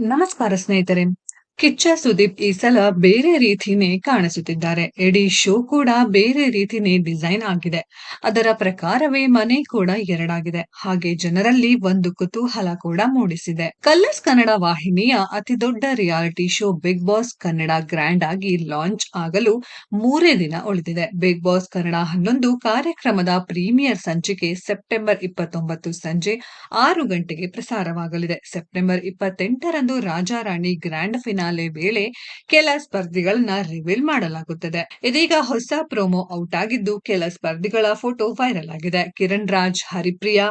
ನಮಸ್ಕಾರ ಸ್ನೇಹಿತರೆ. ಕಿಚ್ಚ ಸುದೀಪ್ ಈ ಸಲ ಬೇರೆ ರೀತಿನೇ ಕಾಣಿಸುತ್ತಿದ್ದಾರೆ. ಇಡೀ ಶೋ ಕೂಡ ಬೇರೆ ರೀತಿನೇ ಡಿಸೈನ್ ಆಗಿದೆ. ಅದರ ಪ್ರಕಾರವೇ ಮನೆ ಕೂಡ ಎರಡಾಗಿದೆ. ಹಾಗೆ ಜನರಲ್ಲಿ ಒಂದು ಕುತೂಹಲ ಕೂಡ ಮೂಡಿಸಿದೆ. ಕಲರ್ಸ್ ಕನ್ನಡ ವಾಹಿನಿಯ ಅತಿದೊಡ್ಡ reality show Bigg Boss Kannada grand ಆಗಿ ಲಾಂಚ್ ಆಗಲು 3 ದಿನ ಉಳಿದಿದೆ. ಬಿಗ್ ಬಾಸ್ ಕನ್ನಡ 11 ಕಾರ್ಯಕ್ರಮದ ಪ್ರೀಮಿಯರ್ ಸಂಚಿಕೆ ಸೆಪ್ಟೆಂಬರ್ 29 ಸಂಜೆ 6 ಗಂಟೆಗೆ ಪ್ರಸಾರವಾಗಲಿದೆ. ಸೆಪ್ಟೆಂಬರ್ 28ರಂದು ರಾಜಾರಾಣಿ ಗ್ರ್ಯಾಂಡ್ ಫಿನಾಲೆ ವೇಳೆ ಕೆಲ ಸ್ಪರ್ಧಿಗಳನ್ನ ರಿವೀಲ್ ಮಾಡಲಾಗುತ್ತದೆ. ಇದೀಗ ಹೊಸ ಪ್ರೋಮೋ ಔಟ್ ಆಗಿದ್ದು ಕೆಲ ಸ್ಪರ್ಧಿಗಳ ಫೋಟೋ ವೈರಲ್ ಆಗಿದೆ. ಕಿರಣ್ ರಾಜ್, ಹರಿಪ್ರಿಯಾ,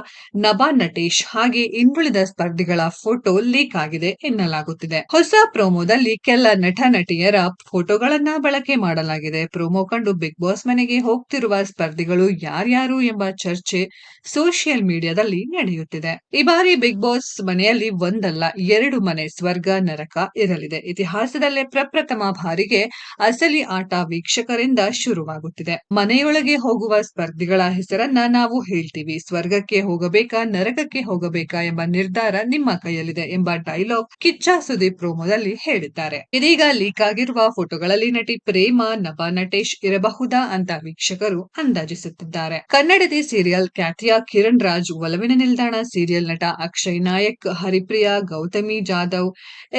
ನಭಾ ನಟೇಶ್ ಹಾಗೆ ಇನ್ನುಳಿದ ಸ್ಪರ್ಧಿಗಳ ಫೋಟೋ ಲೀಕ್ ಆಗಿದೆ ಎನ್ನಲಾಗುತ್ತಿದೆ. ಹೊಸ ಪ್ರೋಮೋದಲ್ಲಿ ಕೆಲ ನಟ ನಟಿಯರ ಫೋಟೋಗಳನ್ನ ಬಳಕೆ ಮಾಡಲಾಗಿದೆ. ಪ್ರೋಮೋ ಕಂಡು ಬಿಗ್ ಬಾಸ್ ಮನೆಗೆ ಹೋಗ್ತಿರುವ ಸ್ಪರ್ಧಿಗಳು ಯಾರ್ಯಾರು ಎಂಬ ಚರ್ಚೆ ಸೋಷಿಯಲ್ ಮೀಡಿಯಾದಲ್ಲಿ ನಡೆಯುತ್ತಿದೆ. ಈ ಬಾರಿ ಬಿಗ್ ಬಾಸ್ ಮನೆಯಲ್ಲಿ ಒಂದಲ್ಲ 2 ಮನೆ ಸ್ವರ್ಗ ನರಕ ಇರಲಿದೆ. ಇತಿಹಾಸದಲ್ಲೇ ಪ್ರಪ್ರಥಮ ಬಾರಿಗೆ ಅಸಲಿ ಆಟ ವೀಕ್ಷಕರಿಂದ ಶುರುವಾಗುತ್ತಿದೆ. ಮನೆಯೊಳಗೆ ಹೋಗುವ ಸ್ಪರ್ಧಿಗಳ ಹೆಸರನ್ನ ನಾವು ಹೇಳ್ತೀವಿ. ಸ್ವರ್ಗಕ್ಕೆ ಹೋಗಬೇಕಾ ನರಕಕ್ಕೆ ಹೋಗಬೇಕಾ ಎಂಬ ನಿರ್ಧಾರ ನಿಮ್ಮ ಕೈಯಲ್ಲಿದೆ ಎಂಬ ಡೈಲಾಗ್ ಕಿಚ್ಚ ಸುದೀಪ್ ಪ್ರೋಮೋದಲ್ಲಿ ಹೇಳಿದ್ದಾರೆ. ಇದೀಗ ಲೀಕ್ ಆಗಿರುವ ಫೋಟೋಗಳಲ್ಲಿ ನಟಿ ಪ್ರೇಮ, ನಭಾ ನಟೇಶ್ ಇರಬಹುದಾ ಅಂತ ವೀಕ್ಷಕರು ಅಂದಾಜಿಸುತ್ತಿದ್ದಾರೆ. ಕನ್ನಡತಿ ಸೀರಿಯಲ್ ಖ್ಯಾತಿಯ ಕಿರಣ್ ರಾಜ್, ಒಲವಿನ ನಿಲ್ದಾಣ ಸೀರಿಯಲ್ ನಟ ಅಕ್ಷಯ್ ನಾಯಕ್, ಹರಿಪ್ರಿಯಾ, ಗೌತಮಿ ಜಾಧವ್,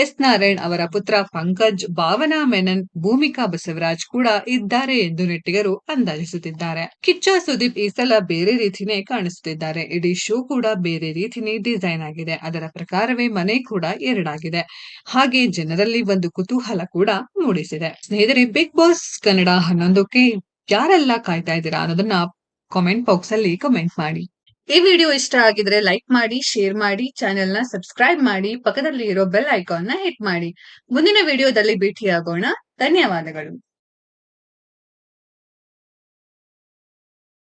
ಎಸ್ ನಾರಾಯಣ್ ಅವರ ಪುತ್ರ ಪಂಕಜ್, ಭಾವನಾ ಮೆನನ್, ಭೂಮಿಕಾ ಬಸವರಾಜ್ ಕೂಡ ಇದ್ದಾರೆ ಎಂದು ನೆಟ್ಟಿಗರು ಅಂದಾಜಿಸುತ್ತಿದ್ದಾರೆ. ಕಿಚ್ಚ ಸುದೀಪ್ ಈ ಸಲ ಬೇರೆ ರೀತಿನೇ ಕಾಣಿಸುತ್ತಿದ್ದಾರೆ. ಇಡೀ ಶೋ ಕೂಡ ಬೇರೆ ರೀತಿನೇ ಡಿಸೈನ್ ಆಗಿದೆ. ಅದರ ಪ್ರಕಾರವೇ ಮನೆ ಕೂಡ ಎರಡಾಗಿದೆ. ಹಾಗೆ ಜನರಲ್ಲಿ ಒಂದು ಕುತೂಹಲ ಕೂಡ ಮೂಡಿಸಿದೆ. ಸ್ನೇಹಿತರೆ, ಬಿಗ್ ಬಾಸ್ ಕನ್ನಡ 11ಕ್ಕೆ ಯಾರೆಲ್ಲ ಕಾಯ್ತಾ ಇದ್ದೀರಾ ಅನ್ನೋದನ್ನ ಕಾಮೆಂಟ್ ಬಾಕ್ಸ್ ಅಲ್ಲಿ ಕಮೆಂಟ್ ಮಾಡಿ. ಈ ವಿಡಿಯೋ ಇಷ್ಟ ಆಗಿದ್ರೆ ಲೈಕ್ ಮಾಡಿ, ಶೇರ್ ಮಾಡಿ, ಚಾನೆಲ್ ನ ಸಬ್ಸ್ಕ್ರೈಬ್ ಮಾಡಿ, ಪಕ್ಕದಲ್ಲಿ ಇರೋ ಬೆಲ್ ಐಕಾನ್ ನ ಹಿಟ್ ಮಾಡಿ. ಮುಂದಿನ ವಿಡಿಯೋದಲ್ಲಿ ಭೇಟಿಯಾಗೋಣ. ಧನ್ಯವಾದಗಳು.